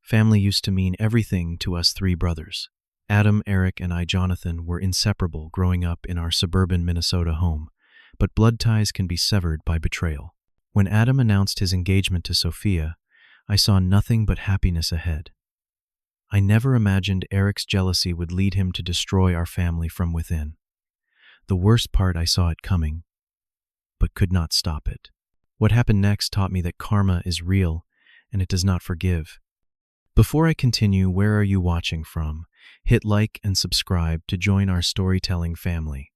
Family used to mean everything to us three brothers. Adam, Eric, and I, Jonathan, were inseparable growing up in our suburban Minnesota home, but blood ties can be severed by betrayal. When Adam announced his engagement to Sophia, I saw nothing but happiness ahead. I never imagined Eric's jealousy would lead him to destroy our family from within. The worst part, I saw it coming, but could not stop it. What happened next taught me that karma is real and it does not forgive. Before I continue, where are you watching from? Hit like and subscribe to join our storytelling family.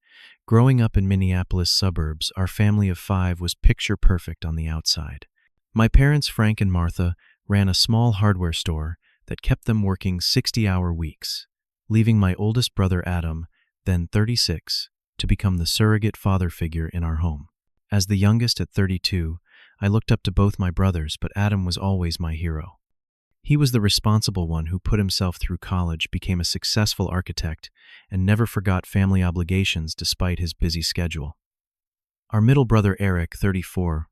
Growing up in Minneapolis suburbs, our family of 5 was picture perfect on the outside. My parents, Frank and Martha, ran a small hardware store that kept them working 60-hour weeks, leaving my oldest brother Adam, then 36, to become the surrogate father figure in our home. As the youngest at 32, I looked up to both my brothers, but Adam was always my hero. He was the responsible one who put himself through college, became a successful architect, and never forgot family obligations despite his busy schedule. Our middle brother Eric, 34,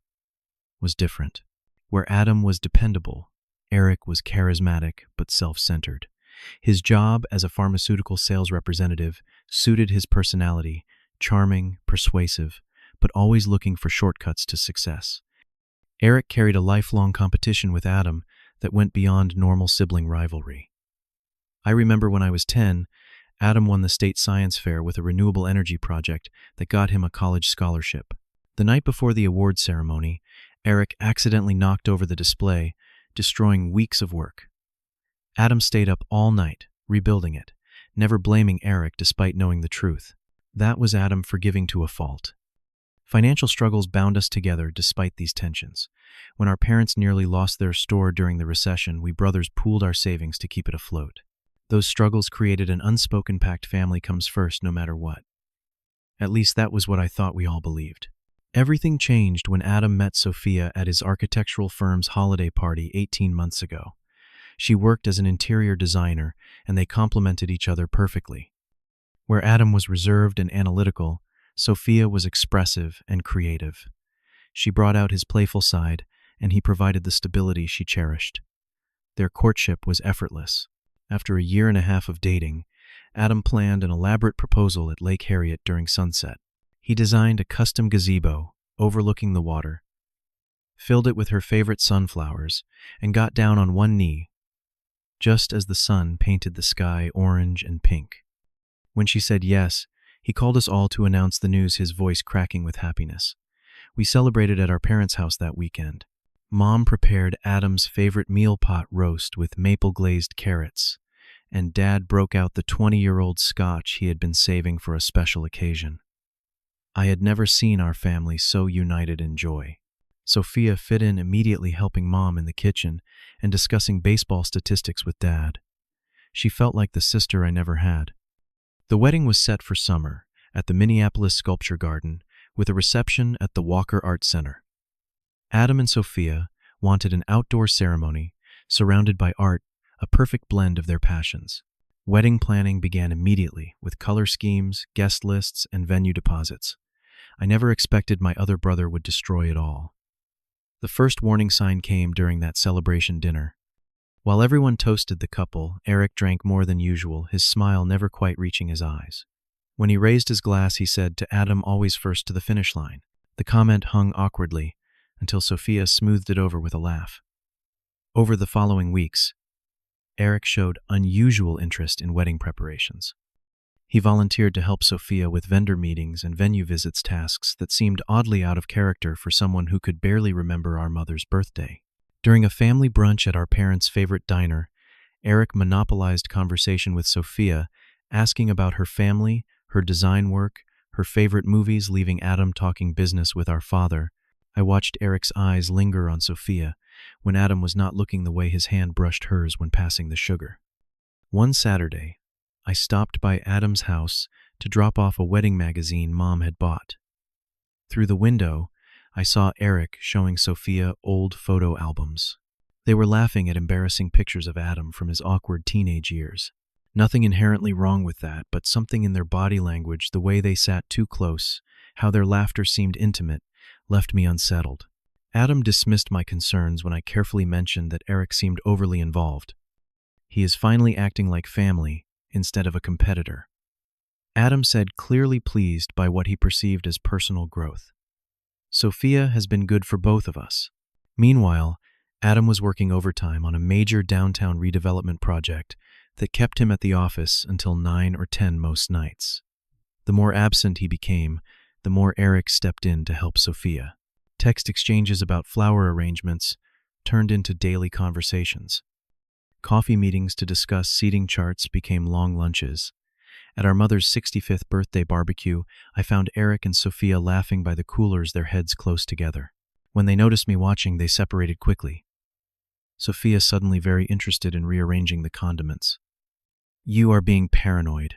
was different. Where Adam was dependable, Eric was charismatic but self-centered. His job as a pharmaceutical sales representative suited his personality, charming, persuasive, but always looking for shortcuts to success. Eric carried a lifelong competition with Adam that went beyond normal sibling rivalry. I remember when I was 10, Adam won the state science fair with a renewable energy project that got him a college scholarship. The night before the award ceremony, Eric accidentally knocked over the display, destroying weeks of work. Adam stayed up all night, rebuilding it, never blaming Eric despite knowing the truth. That was Adam forgiving to a fault. Financial struggles bound us together despite these tensions. When our parents nearly lost their store during the recession, we brothers pooled our savings to keep it afloat. Those struggles created an unspoken pact: family comes first no matter what. At least that was what I thought we all believed. Everything changed when Adam met Sophia at his architectural firm's holiday party 18 months ago. She worked as an interior designer, and they complemented each other perfectly. Where Adam was reserved and analytical, Sophia was expressive and creative. She brought out his playful side, and he provided the stability she cherished. Their courtship was effortless. After a year and a half of dating, Adam planned an elaborate proposal at Lake Harriet during sunset. He designed a custom gazebo overlooking the water, filled it with her favorite sunflowers, and got down on one knee, just as the sun painted the sky orange and pink. When she said yes, he called us all to announce the news, his voice cracking with happiness. We celebrated at our parents' house that weekend. Mom prepared Adam's favorite meal pot roast with maple-glazed carrots, and Dad broke out the 20-year-old scotch he had been saving for a special occasion. I had never seen our family so united in joy. Sophia fit in immediately, helping Mom in the kitchen and discussing baseball statistics with Dad. She felt like the sister I never had. The wedding was set for summer at the Minneapolis Sculpture Garden with a reception at the Walker Art Center. Adam and Sophia wanted an outdoor ceremony surrounded by art, a perfect blend of their passions. Wedding planning began immediately with color schemes, guest lists, and venue deposits. I never expected my other brother would destroy it all. The first warning sign came during that celebration dinner. While everyone toasted the couple, Eric drank more than usual, his smile never quite reaching his eyes. When he raised his glass, he said, "To Adam, always first to the finish line." The comment hung awkwardly until Sophia smoothed it over with a laugh. Over the following weeks, Eric showed unusual interest in wedding preparations. He volunteered to help Sophia with vendor meetings and venue visits, tasks that seemed oddly out of character for someone who could barely remember our mother's birthday. During a family brunch at our parents' favorite diner, Eric monopolized conversation with Sophia, asking about her family, her design work, her favorite movies, leaving Adam talking business with our father. I watched Eric's eyes linger on Sophia when Adam was not looking, the way his hand brushed hers when passing the sugar. One Saturday, I stopped by Adam's house to drop off a wedding magazine Mom had bought. Through the window, I saw Eric showing Sophia old photo albums. They were laughing at embarrassing pictures of Adam from his awkward teenage years. Nothing inherently wrong with that, but something in their body language, the way they sat too close, how their laughter seemed intimate, left me unsettled. Adam dismissed my concerns when I carefully mentioned that Eric seemed overly involved. He is finally acting like family instead of a competitor. Adam said, clearly pleased by what he perceived as personal growth. Sophia has been good for both of us. Meanwhile, Adam was working overtime on a major downtown redevelopment project that kept him at the office until 9 or 10 most nights. The more absent he became, the more Eric stepped in to help Sophia. Text exchanges about flower arrangements turned into daily conversations. Coffee meetings to discuss seating charts became long lunches. At our mother's 65th birthday barbecue, I found Eric and Sophia laughing by the coolers, their heads close together. When they noticed me watching, they separated quickly. Sophia suddenly very interested in rearranging the condiments. "You are being paranoid,"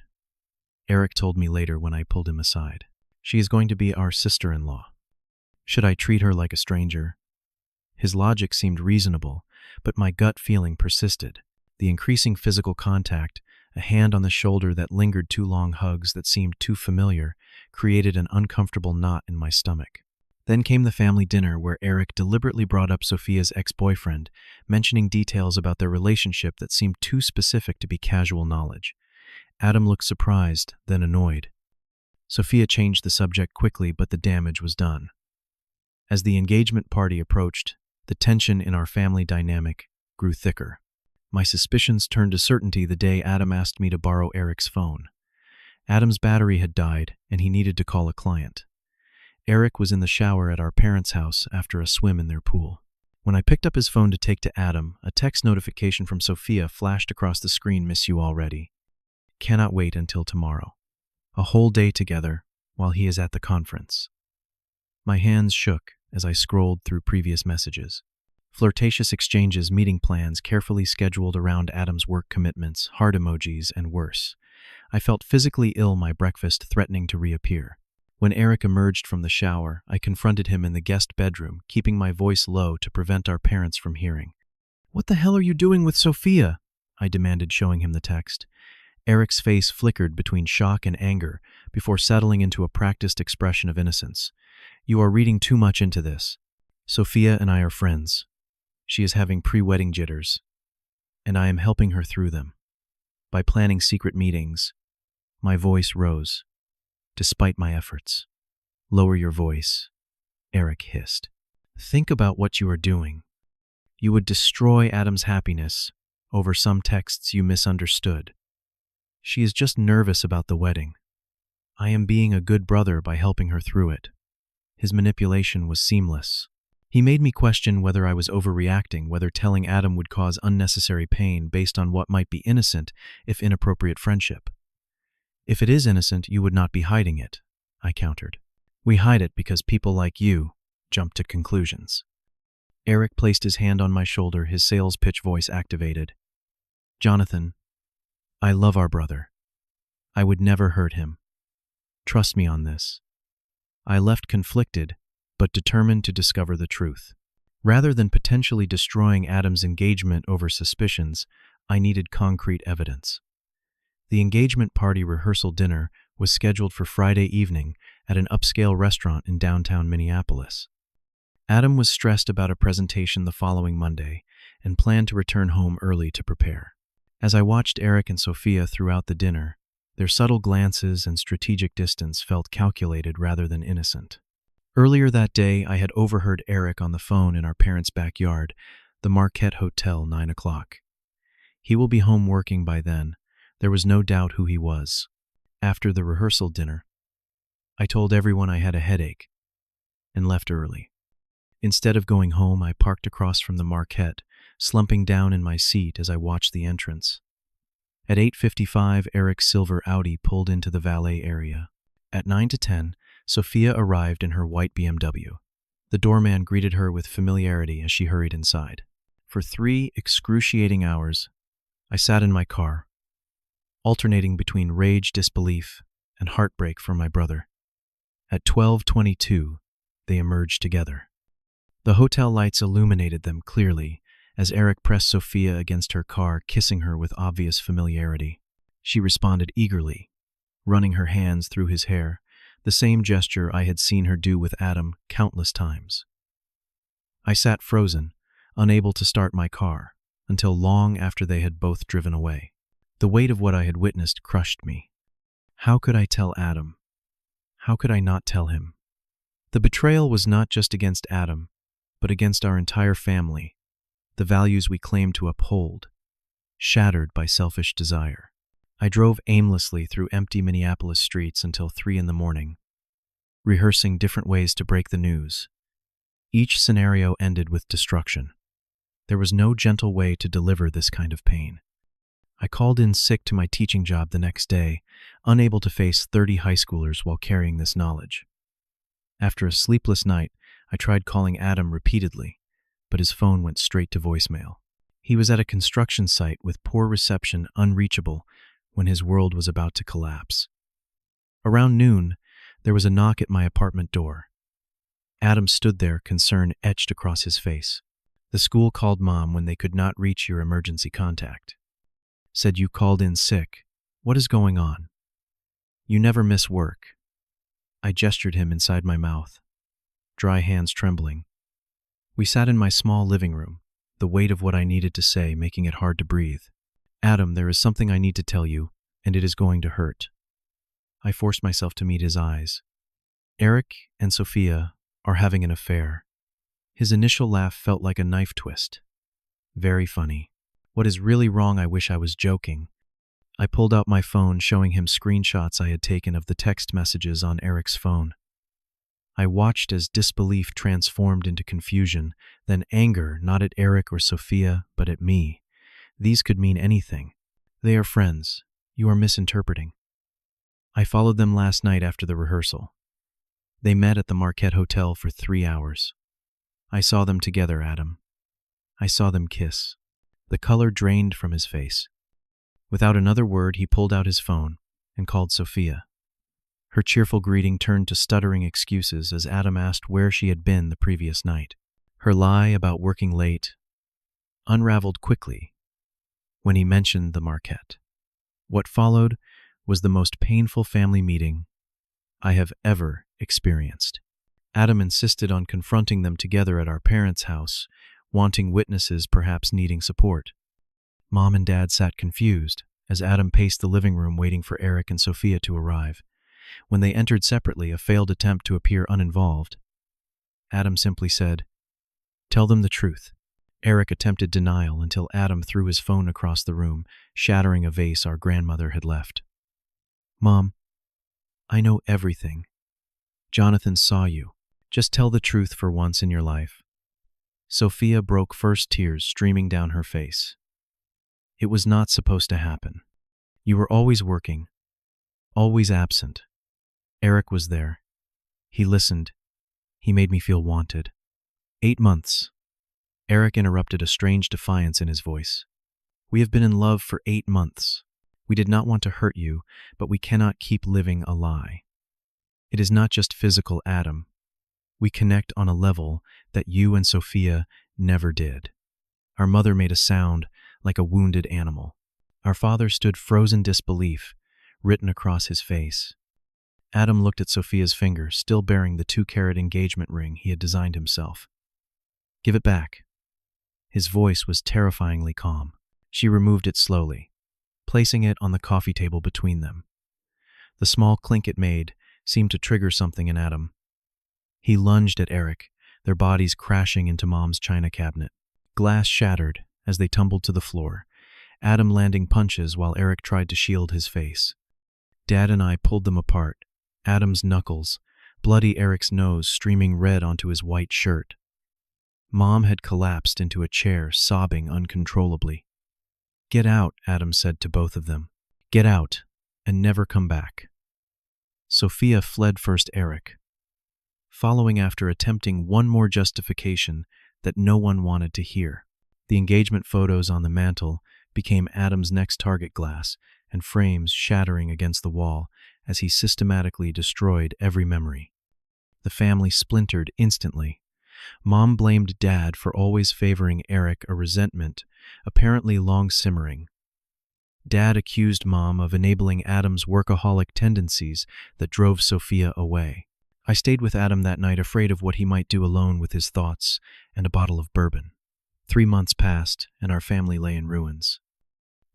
Eric told me later when I pulled him aside. "She is going to be our sister-in-law. Should I treat her like a stranger?" His logic seemed reasonable, but my gut feeling persisted. The increasing physical contact, a hand on the shoulder that lingered, too long hugs that seemed too familiar, created an uncomfortable knot in my stomach. Then came the family dinner where Eric deliberately brought up Sophia's ex-boyfriend, mentioning details about their relationship that seemed too specific to be casual knowledge. Adam looked surprised, then annoyed. Sophia changed the subject quickly, but the damage was done. As the engagement party approached, the tension in our family dynamic grew thicker. My suspicions turned to certainty the day Adam asked me to borrow Eric's phone. Adam's battery had died, and he needed to call a client. Eric was in the shower at our parents' house after a swim in their pool. When I picked up his phone to take to Adam, a text notification from Sophia flashed across the screen. "Miss you already. Cannot wait until tomorrow. A whole day together while he is at the conference." My hands shook as I scrolled through previous messages. Flirtatious exchanges, meeting plans carefully scheduled around Adam's work commitments, heart emojis, and worse. I felt physically ill, my breakfast threatening to reappear. When Eric emerged from the shower, I confronted him in the guest bedroom, keeping my voice low to prevent our parents from hearing. "What the hell are you doing with Sophia?" I demanded, showing him the text. Eric's face flickered between shock and anger before settling into a practiced expression of innocence. "You are reading too much into this. Sophia and I are friends. She is having pre-wedding jitters, and I am helping her through them. By planning secret meetings." My voice rose, despite my efforts. "Lower your voice," Eric hissed. "Think about what you are doing. You would destroy Adam's happiness over some texts you misunderstood. She is just nervous about the wedding. I am being a good brother by helping her through it." His manipulation was seamless. He made me question whether I was overreacting, whether telling Adam would cause unnecessary pain based on what might be innocent, if inappropriate friendship. "If it is innocent, you would not be hiding it," I countered. "We hide it because people like you jump to conclusions." Eric placed his hand on my shoulder, his sales pitch voice activated. "Jonathan, I love our brother. I would never hurt him. Trust me on this." I left conflicted, but determined to discover the truth. Rather than potentially destroying Adam's engagement over suspicions, I needed concrete evidence. The engagement party rehearsal dinner was scheduled for Friday evening at an upscale restaurant in downtown Minneapolis. Adam was stressed about a presentation the following Monday and planned to return home early to prepare. As I watched Eric and Sophia throughout the dinner, their subtle glances and strategic distance felt calculated rather than innocent. Earlier that day, I had overheard Eric on the phone in our parents' backyard, the Marquette Hotel, 9 o'clock. He will be home working by then. There was no doubt who he was. After the rehearsal dinner, I told everyone I had a headache and left early. Instead of going home, I parked across from the Marquette, slumping down in my seat as I watched the entrance. At 8:55, Eric's silver Audi pulled into the valet area. At 9 to 10, Sophia arrived in her white BMW. The doorman greeted her with familiarity as she hurried inside. For 3 excruciating hours, I sat in my car, alternating between rage, disbelief, and heartbreak for my brother. At 12:22, they emerged together. The hotel lights illuminated them clearly as Eric pressed Sophia against her car, kissing her with obvious familiarity. She responded eagerly, running her hands through his hair, the same gesture I had seen her do with Adam countless times. I sat frozen, unable to start my car, until long after they had both driven away. The weight of what I had witnessed crushed me. How could I tell Adam? How could I not tell him? The betrayal was not just against Adam, but against our entire family, the values we claimed to uphold, shattered by selfish desire. I drove aimlessly through empty Minneapolis streets until 3 a.m, rehearsing different ways to break the news. Each scenario ended with destruction. There was no gentle way to deliver this kind of pain. I called in sick to my teaching job the next day, unable to face 30 high schoolers while carrying this knowledge. After a sleepless night, I tried calling Adam repeatedly, but his phone went straight to voicemail. He was at a construction site with poor reception, unreachable, when his world was about to collapse. Around noon, there was a knock at my apartment door. Adam stood there, concern etched across his face. The school called Mom when they could not reach your emergency contact. Said you called in sick. What is going on? You never miss work. I gestured him inside my mouth, dry hands trembling. We sat in my small living room, the weight of what I needed to say making it hard to breathe. Adam, there is something I need to tell you, and it is going to hurt. I forced myself to meet his eyes. Eric and Sophia are having an affair. His initial laugh felt like a knife twist. Very funny. What is really wrong? I wish I was joking. I pulled out my phone, showing him screenshots I had taken of the text messages on Eric's phone. I watched as disbelief transformed into confusion, then anger, not at Eric or Sophia, but at me. These could mean anything. They are friends. You are misinterpreting. I followed them last night after the rehearsal. They met at the Marquette Hotel for 3 hours. I saw them together, Adam. I saw them kiss. The color drained from his face. Without another word, he pulled out his phone and called Sophia. Her cheerful greeting turned to stuttering excuses as Adam asked where she had been the previous night. Her lie about working late unraveled quickly when he mentioned the Marquette. What followed was the most painful family meeting I have ever experienced. Adam insisted on confronting them together at our parents' house, wanting witnesses, perhaps needing support. Mom and Dad sat confused as Adam paced the living room waiting for Eric and Sophia to arrive. When they entered separately, a failed attempt to appear uninvolved, Adam simply said, "Tell them the truth." Eric attempted denial until Adam threw his phone across the room, shattering a vase our grandmother had left. "Mom, I know everything. Jonathan saw you. Just tell the truth for once in your life." Sophia broke first, tears streaming down her face. "It was not supposed to happen. You were always working, always absent. Eric was there. He listened. He made me feel wanted." 8 months. Eric interrupted, a strange defiance in his voice. "We have been in love for 8 months. We did not want to hurt you, but we cannot keep living a lie. It is not just physical, Adam. We connect on a level that you and Sophia never did." Our mother made a sound like a wounded animal. Our father stood frozen disbelief, written across his face. Adam looked at Sophia's finger, still bearing the 2-carat engagement ring he had designed himself. "Give it back." His voice was terrifyingly calm. She removed it slowly, placing it on the coffee table between them. The small clink it made seemed to trigger something in Adam. He lunged at Eric, their bodies crashing into Mom's china cabinet. Glass shattered as they tumbled to the floor, Adam landing punches while Eric tried to shield his face. Dad and I pulled them apart, Adam's knuckles, bloody, Eric's nose streaming red onto his white shirt. Mom had collapsed into a chair, sobbing uncontrollably. "Get out," Adam said to both of them. "Get out, and never come back." Sophia fled first Eric, following after attempting one more justification that no one wanted to hear. The engagement photos on the mantel became Adam's next target, glass and frames shattering against the wall as he systematically destroyed every memory. The family splintered instantly. Mom blamed Dad for always favoring Eric, a resentment apparently long simmering. Dad accused Mom of enabling Adam's workaholic tendencies that drove Sophia away. I stayed with Adam that night, afraid of what he might do alone with his thoughts and a bottle of bourbon. 3 months passed, and our family lay in ruins.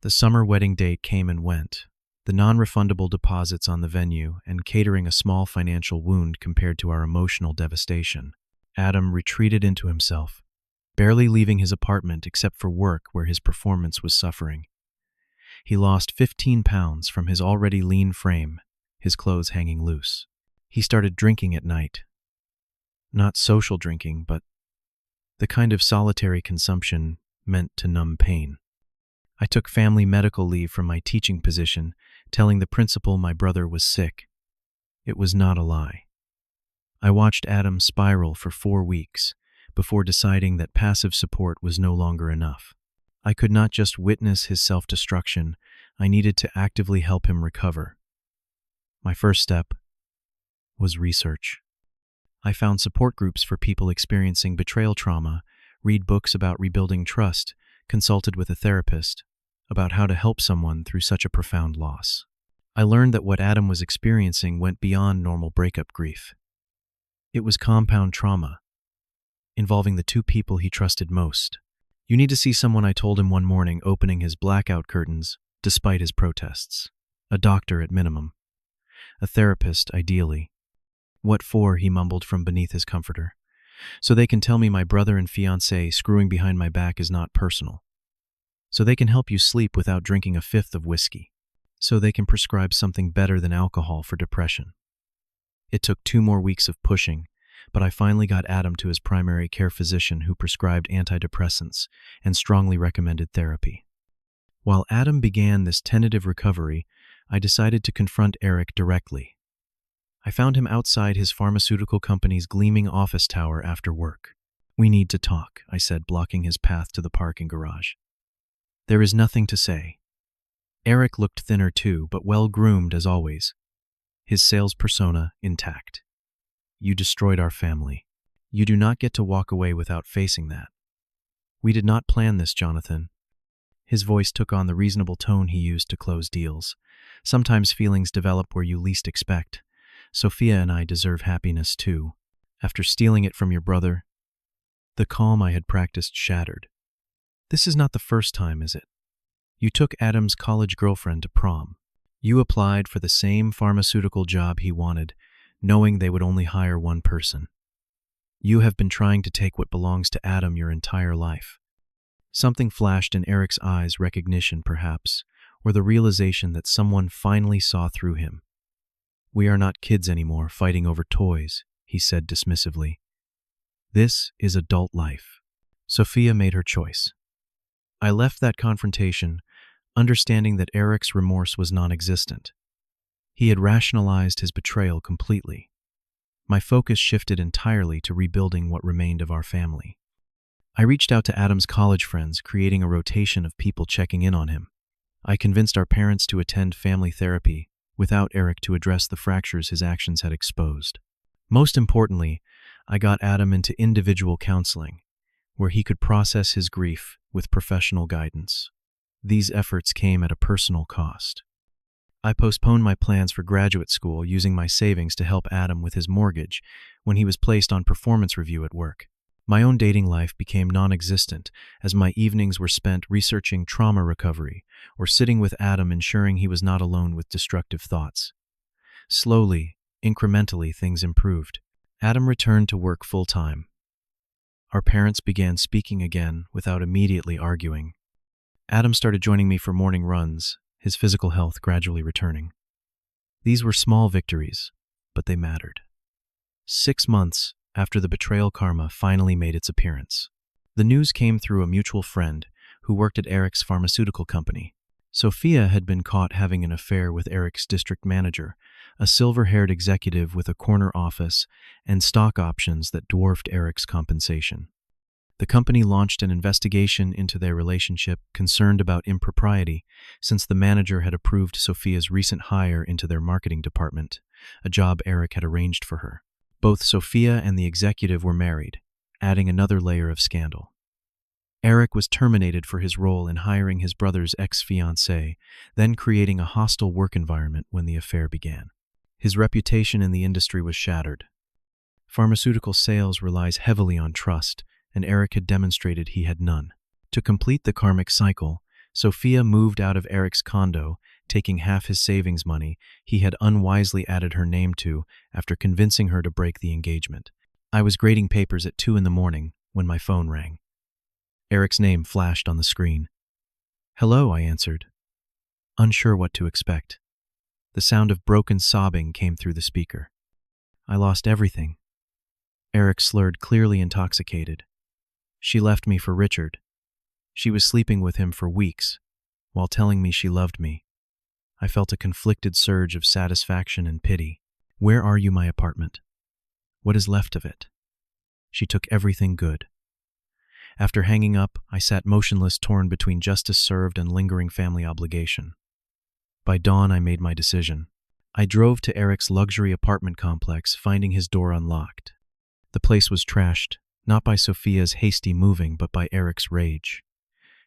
The summer wedding date came and went, the non-refundable deposits on the venue and catering a small financial wound compared to our emotional devastation. Adam retreated into himself, barely leaving his apartment except for work where his performance was suffering. He lost 15 pounds from his already lean frame, his clothes hanging loose. He started drinking at night. Not social drinking, but the kind of solitary consumption meant to numb pain. I took family medical leave from my teaching position, telling the principal my brother was sick. It was not a lie. I watched Adam spiral for 4 weeks before deciding that passive support was no longer enough. I could not just witness his self-destruction, I needed to actively help him recover. My first step was research. I found support groups for people experiencing betrayal trauma, read books about rebuilding trust, consulted with a therapist about how to help someone through such a profound loss. I learned that what Adam was experiencing went beyond normal breakup grief. It was compound trauma, involving the 2 people he trusted most. "You need to see someone," I told him one morning, opening his blackout curtains despite his protests. "A doctor at minimum. A therapist, ideally." "What for?" he mumbled from beneath his comforter. "So they can tell me my brother and fiancée screwing behind my back is not personal. So they can help you sleep without drinking a fifth of whiskey. So they can prescribe something better than alcohol for depression." It took 2 more weeks of pushing, but I finally got Adam to his primary care physician who prescribed antidepressants and strongly recommended therapy. While Adam began this tentative recovery, I decided to confront Eric directly. I found him outside his pharmaceutical company's gleaming office tower after work. "We need to talk," I said, blocking his path to the parking garage. "There is nothing to say." Eric looked thinner too, but well-groomed as always, his sales persona intact. "You destroyed our family. You do not get to walk away without facing that." "We did not plan this, Jonathan." His voice took on the reasonable tone he used to close deals. "Sometimes feelings develop where you least expect. Sophia and I deserve happiness too. After stealing it from your brother." The calm I had practiced shattered. "This is not the first time, is it? You took Adam's college girlfriend to prom. You applied for the same pharmaceutical job he wanted, knowing they would only hire one person. You have been trying to take what belongs to Adam your entire life." Something flashed in Eric's eyes, recognition perhaps, or the realization that someone finally saw through him. "We are not kids anymore, fighting over toys," he said dismissively. "This is adult life." Sophia made her choice. I left that confrontation, understanding that Eric's remorse was non-existent. He had rationalized his betrayal completely. My focus shifted entirely to rebuilding what remained of our family. I reached out to Adam's college friends, creating a rotation of people checking in on him. I convinced our parents to attend family therapy, without Eric to address the fractures his actions had exposed. Most importantly, I got Adam into individual counseling, where he could process his grief with professional guidance. These efforts came at a personal cost. I postponed my plans for graduate school, using my savings to help Adam with his mortgage when he was placed on performance review at work. My own dating life became non-existent as my evenings were spent researching trauma recovery or sitting with Adam, ensuring he was not alone with destructive thoughts. Slowly, incrementally, things improved. Adam returned to work full-time. Our parents began speaking again without immediately arguing. Adam started joining me for morning runs, his physical health gradually returning. These were small victories, but they mattered. 6 months after the betrayal karma finally made its appearance. The news came through a mutual friend who worked at Eric's pharmaceutical company. Sophia had been caught having an affair with Eric's district manager, a silver-haired executive with a corner office and stock options that dwarfed Eric's compensation. The company launched an investigation into their relationship, concerned about impropriety, since the manager had approved Sophia's recent hire into their marketing department, a job Eric had arranged for her. Both Sophia and the executive were married, adding another layer of scandal. Eric was terminated for his role in hiring his brother's ex-fiancée, then creating a hostile work environment when the affair began. His reputation in the industry was shattered. Pharmaceutical sales relies heavily on trust, and Eric had demonstrated he had none. To complete the karmic cycle, Sophia moved out of Eric's condo, taking half his savings money he had unwisely added her name to after convincing her to break the engagement. I was grading papers at 2 a.m. when my phone rang. Eric's name flashed on the screen. "Hello," I answered, unsure what to expect. The sound of broken sobbing came through the speaker. "I lost everything." Eric slurred, clearly intoxicated. "She left me for Richard. She was sleeping with him for weeks, while telling me she loved me." I felt a conflicted surge of satisfaction and pity. "Where are you, my apartment? What is left of it?" "She took everything good." After hanging up, I sat motionless, torn between justice served and lingering family obligation. By dawn, I made my decision. I drove to Eric's luxury apartment complex, finding his door unlocked. The place was trashed, not by Sophia's hasty moving, but by Eric's rage.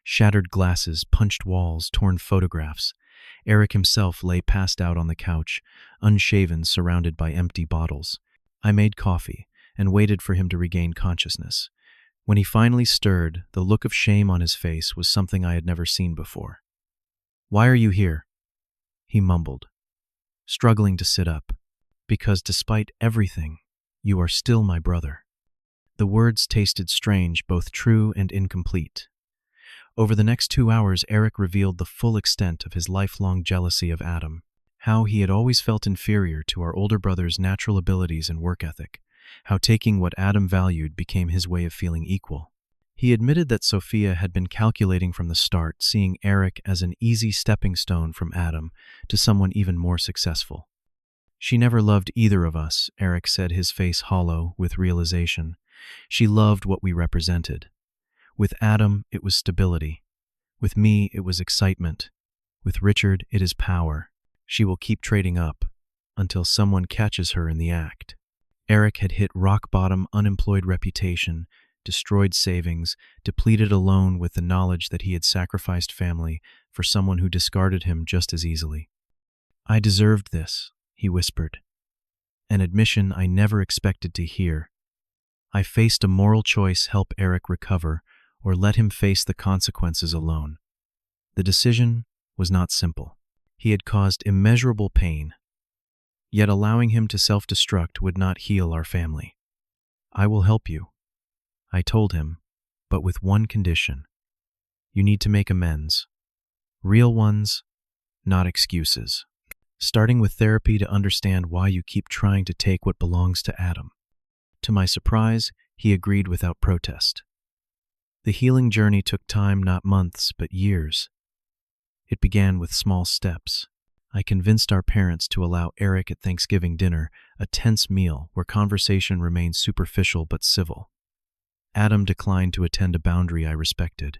Shattered glasses, punched walls, torn photographs. Eric himself lay passed out on the couch, unshaven, surrounded by empty bottles. I made coffee and waited for him to regain consciousness. When he finally stirred, the look of shame on his face was something I had never seen before. "Why are you here?" he mumbled, struggling to sit up. "Because despite everything, you are still my brother." The words tasted strange, both true and incomplete. Over the next 2 hours, Eric revealed the full extent of his lifelong jealousy of Adam, how he had always felt inferior to our older brother's natural abilities and work ethic, how taking what Adam valued became his way of feeling equal. He admitted that Sophia had been calculating from the start, seeing Eric as an easy stepping stone from Adam to someone even more successful. "She never loved either of us," Eric said, his face hollow with realization. "She loved what we represented. With Adam, it was stability. With me, it was excitement. With Richard, it is power. She will keep trading up until someone catches her in the act." Eric had hit rock bottom, unemployed reputation, destroyed savings, depleted alone with the knowledge that he had sacrificed family for someone who discarded him just as easily. "I deserved this," he whispered, an admission I never expected to hear. I faced a moral choice: help Eric recover or let him face the consequences alone. The decision was not simple. He had caused immeasurable pain, yet allowing him to self-destruct would not heal our family. "I will help you," I told him, "but with one condition. You need to make amends. Real ones, not excuses. Starting with therapy to understand why you keep trying to take what belongs to Adam." To my surprise, he agreed without protest. The healing journey took time, not months, but years. It began with small steps. I convinced our parents to allow Eric at Thanksgiving dinner, a tense meal where conversation remained superficial but civil. Adam declined to attend, a boundary I respected.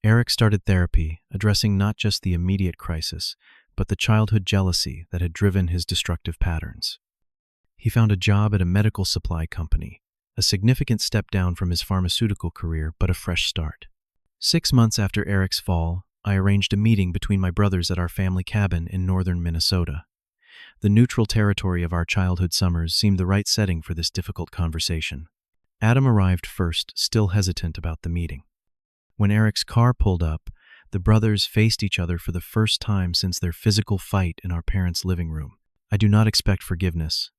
Eric started therapy, addressing not just the immediate crisis, but the childhood jealousy that had driven his destructive patterns. He found a job at a medical supply company, a significant step down from his pharmaceutical career, but a fresh start. 6 months after Eric's fall, I arranged a meeting between my brothers at our family cabin in northern Minnesota. The neutral territory of our childhood summers seemed the right setting for this difficult conversation. Adam arrived first, still hesitant about the meeting. When Eric's car pulled up, the brothers faced each other for the first time since their physical fight in our parents' living room. "I do not expect forgiveness."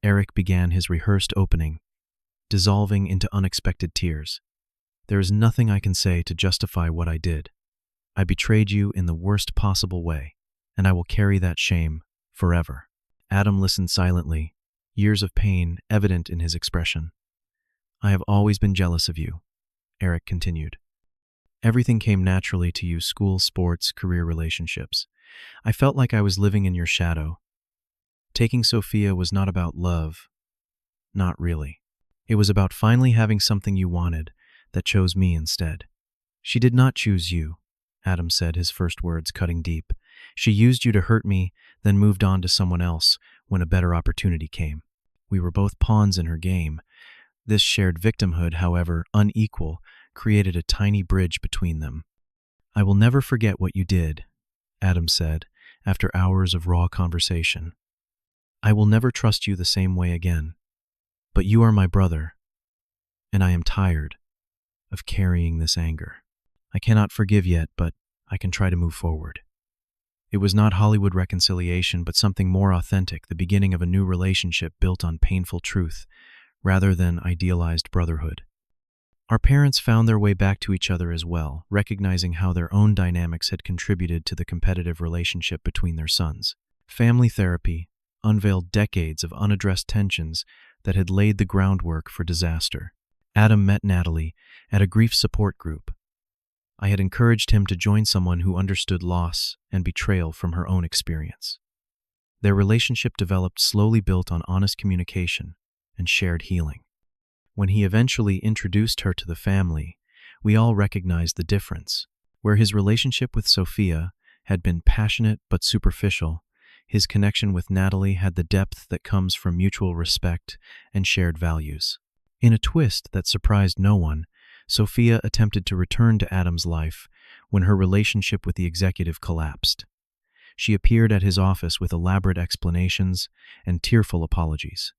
Eric began his rehearsed opening, dissolving into unexpected tears. "There is nothing I can say to justify what I did. I betrayed you in the worst possible way, and I will carry that shame forever." Adam listened silently, years of pain evident in his expression. "I have always been jealous of you," Eric continued. "Everything came naturally to you: school, sports, career, relationships. I felt like I was living in your shadow. Taking Sophia was not about love. Not really. It was about finally having something you wanted that chose me instead." "She did not choose you," Adam said, his first words cutting deep. "She used you to hurt me, then moved on to someone else when a better opportunity came. We were both pawns in her game. This shared victimhood, however unequal, created a tiny bridge between them." "I will never forget what you did," Adam said, after hours of raw conversation. "I will never trust you the same way again. But you are my brother, and I am tired of carrying this anger. I cannot forgive yet, but I can try to move forward. It was not Hollywood reconciliation, but something more authentic, the beginning of a new relationship built on painful truth, rather than idealized brotherhood. Our parents found their way back to each other as well, recognizing how their own dynamics had contributed to the competitive relationship between their sons. Family therapy unveiled decades of unaddressed tensions that had laid the groundwork for disaster. Adam met Natalie at a grief support group. I had encouraged him to join someone who understood loss and betrayal from her own experience. Their relationship developed, slowly built on honest communication and shared healing. When he eventually introduced her to the family, we all recognized the difference. Where his relationship with Sophia had been passionate but superficial, his connection with Natalie had the depth that comes from mutual respect and shared values. In a twist that surprised no one, Sophia attempted to return to Adam's life when her relationship with the executive collapsed. She appeared at his office with elaborate explanations and tearful apologies.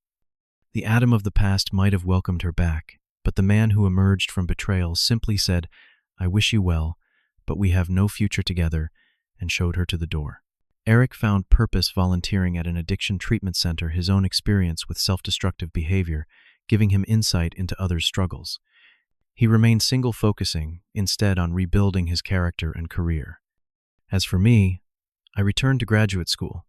The Adam of the past might have welcomed her back, but the man who emerged from betrayal simply said, "I wish you well, but we have no future together," and showed her to the door. Eric found purpose volunteering at an addiction treatment center, his own experience with self-destructive behavior, giving him insight into others' struggles. He remained single, focusing instead on rebuilding his character and career. As for me, I returned to graduate school.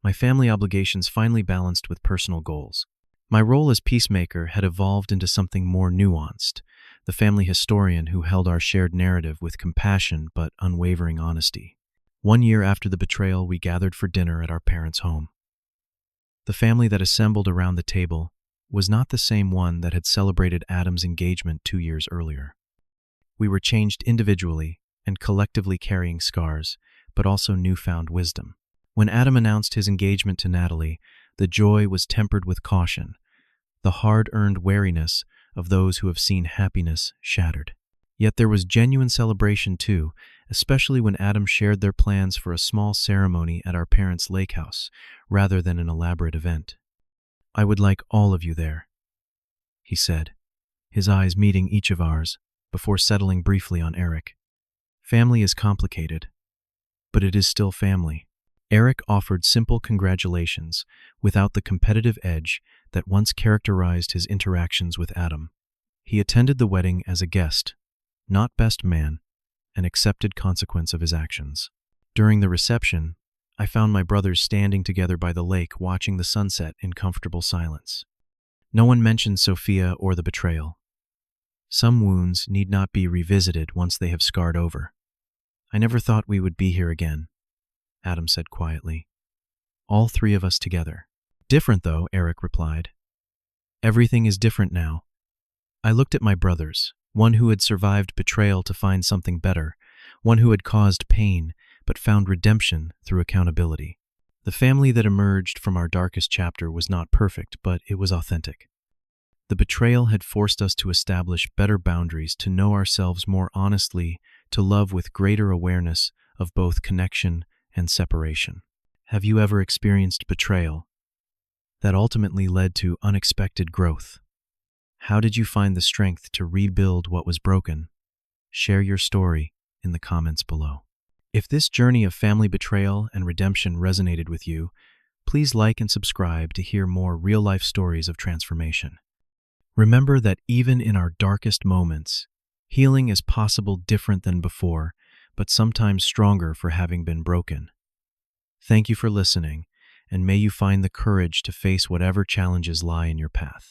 My family obligations finally balanced with personal goals. My role as peacemaker had evolved into something more nuanced, the family historian who held our shared narrative with compassion but unwavering honesty. 1 year after the betrayal, we gathered for dinner at our parents' home. The family that assembled around the table was not the same one that had celebrated Adam's engagement 2 years earlier. We were changed individually and collectively, carrying scars, but also newfound wisdom. When Adam announced his engagement to Natalie, the joy was tempered with caution, the hard-earned wariness of those who have seen happiness shattered. Yet there was genuine celebration too, especially when Adam shared their plans for a small ceremony at our parents' lake house, rather than an elaborate event. "I would like all of you there," he said, his eyes meeting each of ours, before settling briefly on Eric. "Family is complicated, but it is still family." Eric offered simple congratulations without the competitive edge that once characterized his interactions with Adam. He attended the wedding as a guest, not best man, an accepted consequence of his actions. During the reception, I found my brothers standing together by the lake, watching the sunset in comfortable silence. No one mentioned Sophia or the betrayal. Some wounds need not be revisited once they have scarred over. "I never thought we would be here again," Adam said quietly. "All three of us together." "Different though," Eric replied. "Everything is different now." I looked at my brothers, one who had survived betrayal to find something better, one who had caused pain but found redemption through accountability. The family that emerged from our darkest chapter was not perfect, but it was authentic. The betrayal had forced us to establish better boundaries, to know ourselves more honestly, to love with greater awareness of both connection and separation. Have you ever experienced betrayal that ultimately led to unexpected growth? How did you find the strength to rebuild what was broken? Share your story in the comments below. If this journey of family betrayal and redemption resonated with you, please like and subscribe to hear more real-life stories of transformation. Remember that even in our darkest moments, healing is possible, different than before, but sometimes stronger for having been broken. Thank you for listening, and may you find the courage to face whatever challenges lie in your path.